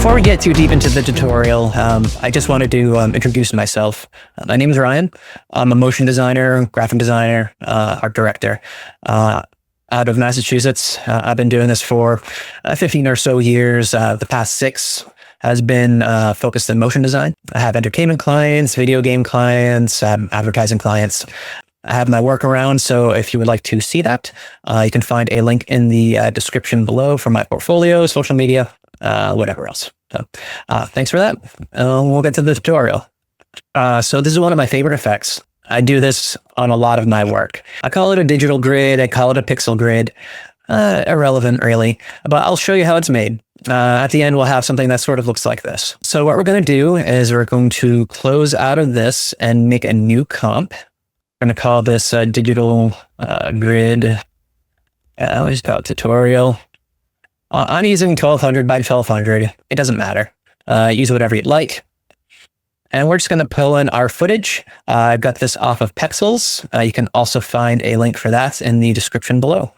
Before we get too deep into the tutorial, I just wanted to introduce myself. My name is Ryan. I'm a motion designer, graphic designer, art director out of Massachusetts. I've been doing this for 15 or so years. The past 6 has been focused in motion design. I have entertainment clients, video game clients, advertising clients. I have my work around, so if you would like to see that, you can find a link in the description below for my portfolio, social media, whatever else. So, thanks for that. We'll get to the tutorial. So this is one of my favorite effects. I do this on a lot of my work. I call it a digital grid. I call it a pixel grid. Irrelevant, really, but I'll show you how it's made. At the end, we'll have something that sort of looks like this. So what we're going to do is we're going to close out of this and make a new comp. We're going to call this digital grid. I always call it tutorial. I'm using 1200 by 1200. It doesn't matter. Use whatever you'd like. And we're just going to pull in our footage. I've got this off of Pexels. You can also find a link for that in the description below.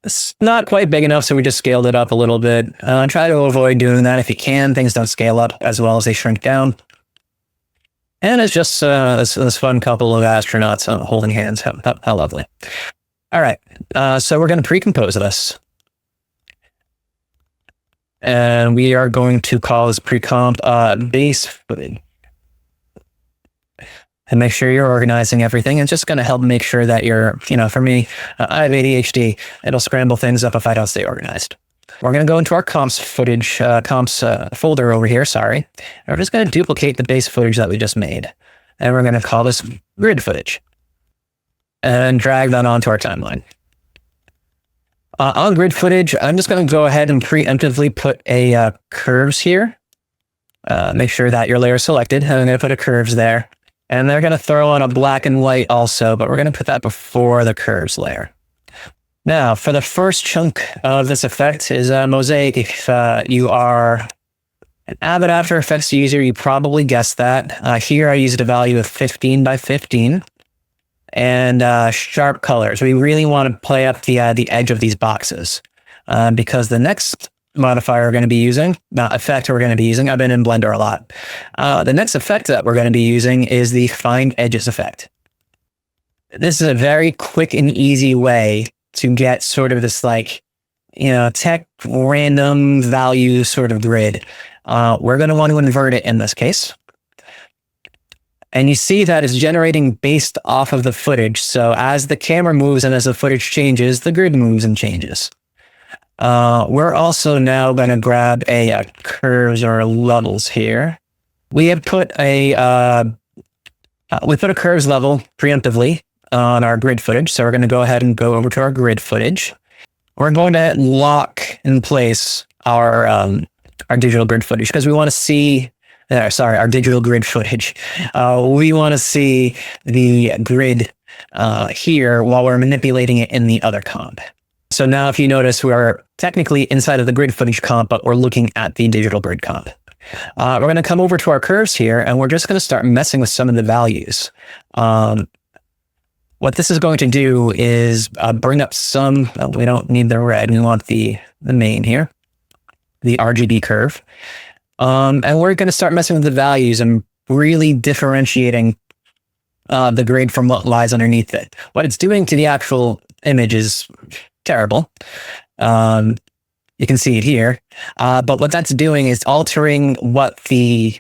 It's not quite big enough, so we just scaled it up a little bit. Try to avoid doing that if you can. Things don't scale up as well as they shrink down. And it's just this fun couple of astronauts holding hands. How lovely. All right, so we're going to pre-compose this. And we are going to call this pre-comp base footage. And make sure you're organizing everything. It's just going to help make sure that you're, for me, I have ADHD. It'll scramble things up if I don't stay organized. We're going to go into our comps footage, folder over here, sorry. And we're just going to duplicate the base footage that we just made. And we're going to call this grid footage. And drag that onto our timeline. On grid footage, I'm just going to go ahead and preemptively put a curves here. Make sure that your layer is selected. I'm going to put a curves there. And they're going to throw on a black and white also, but we're going to put that before the curves layer. Now, for the first chunk of this effect is a mosaic. If you are an avid After Effects user, you probably guessed that. Here I used a value of 15 by 15. And sharp colors. We really want to play up the edge of these boxes because the next modifier we're going to be using, effect we're going to be using, I've been in Blender a lot. The next effect that we're going to be using is the Find Edges effect. This is a very quick and easy way to get sort of this tech random value sort of grid. We're going to want to invert it in this case. And you see that it's generating based off of the footage. So as the camera moves and as the footage changes, the grid moves and changes. We're also now going to grab a curves or levels here. We have put a curves level preemptively on our grid footage. So we're going to go ahead and go over to our grid footage. We're going to lock in place our digital grid footage because we want to see. Our digital grid footage. We want to see the grid here while we're manipulating it in the other comp. So now if you notice, we're technically inside of the grid footage comp, but we're looking at the digital grid comp. We're going to come over to our curves here, and we're just going to start messing with some of the values. What this is going to do is bring up some, we don't need the red, we want the main here, the RGB curve. And we're going to start messing with the values and really differentiating the grid from what lies underneath it. What it's doing to the actual image is terrible. You can see it here. But what that's doing is altering what the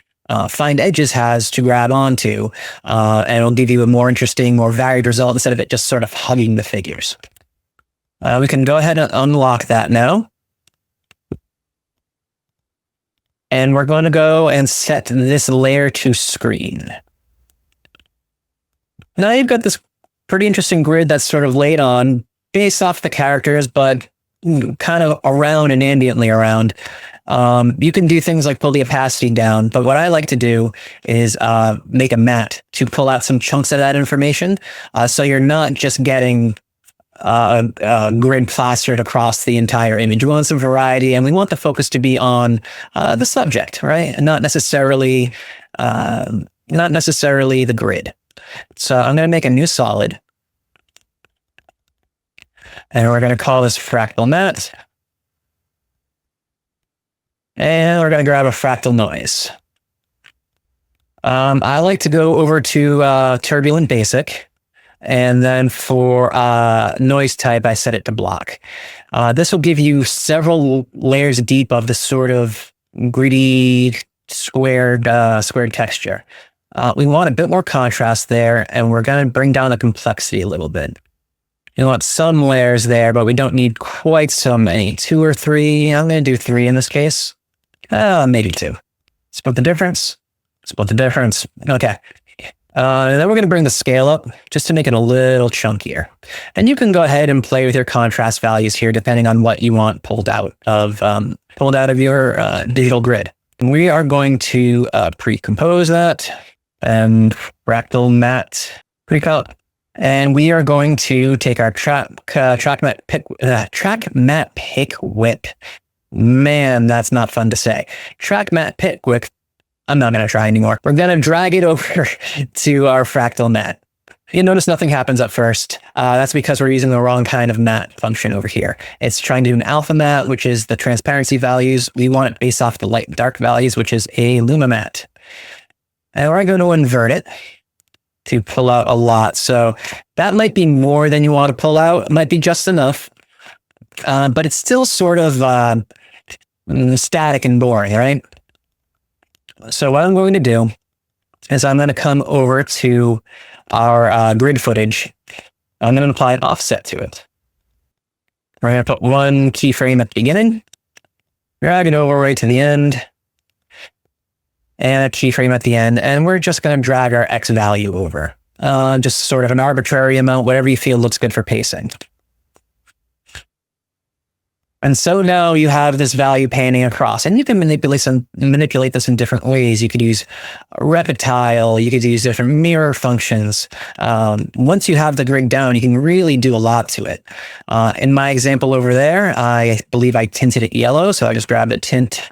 Find Edges has to grab onto. And it'll give you a more interesting, more varied result instead of it just sort of hugging the figures. We can go ahead and unlock that now. And we're going to go and set this layer to screen. Now you've got this pretty interesting grid that's sort of laid on based off the characters, but kind of around and ambiently around. You can do things like pull the opacity down, but what I like to do is make a matte to pull out some chunks of that information. So you're not just getting grid plastered across the entire image. We want some variety, and we want the focus to be on the subject, right? And not necessarily the grid. So I'm going to make a new solid. And we're going to call this fractal matte. And we're going to grab a fractal noise. I like to go over to turbulent basic. And then for noise type, I set it to block. This will give you several layers deep of this sort of gritty, squared texture. We want a bit more contrast there, and we're going to bring down the complexity a little bit. You want some layers there, but we don't need quite so many. 2 or 3. I'm going to do 3 in this case. Maybe 2. Split the difference. Split the difference. Okay. Then we're going to bring the scale up just to make it a little chunkier. And you can go ahead and play with your contrast values here, depending on what you want pulled out of your digital grid. And we are going to pre-compose that and fractal matte pre-cut. And we are going to take our track matte pick whip. Man, that's not fun to say. Track matte pick whip. I'm not going to try anymore. We're going to drag it over to our fractal matte. You notice nothing happens at first. That's because we're using the wrong kind of matte function over here. It's trying to do an alpha matte, which is the transparency values. We want it based off the light and dark values, which is a luma matte. And we're going to invert it to pull out a lot. So that might be more than you want to pull out. It might be just enough. But it's still sort of static and boring, right? So what I'm going to do is I'm going to come over to our grid footage. I'm going to apply an offset to it. We're going to put one keyframe at the beginning, drag it over right to the end, and a keyframe at the end, and we're just going to drag our X value over. Just sort of an arbitrary amount, whatever you feel looks good for pacing. And so now you have this value panning across, and you can manipulate this in different ways. You could use reptile, you could use different mirror functions. Once you have the grid down, you can really do a lot to it. In my example over there, I believe I tinted it yellow, so I just grabbed a tint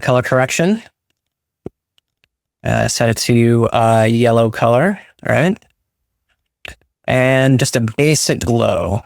color correction. Set it to yellow color, right? And just a basic glow.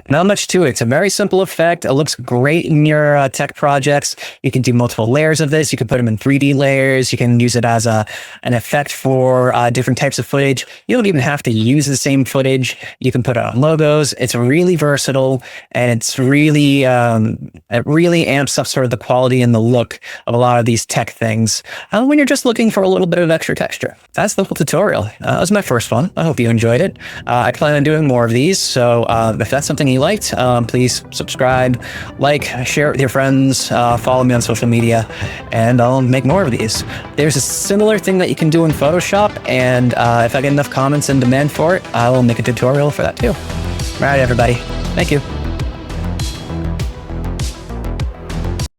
Not much to it. It's a very simple effect. It looks great in your tech projects. You can do multiple layers of this. You can put them in 3D layers. You can use it as an effect for different types of footage. You don't even have to use the same footage. You can put it on logos. It's really versatile, and it's really it really amps up sort of the quality and the look of a lot of these tech things when you're just looking for a little bit of extra texture. That's the whole tutorial. That was my first one. I hope you enjoyed it. I plan on doing more of these, so if that's something you liked, please subscribe, like, share it with your friends, follow me on social media, and I'll make more of these. There's a similar thing that you can do in Photoshop, and if I get enough comments and demand for it, I will make a tutorial for that too. All right, everybody. Thank you.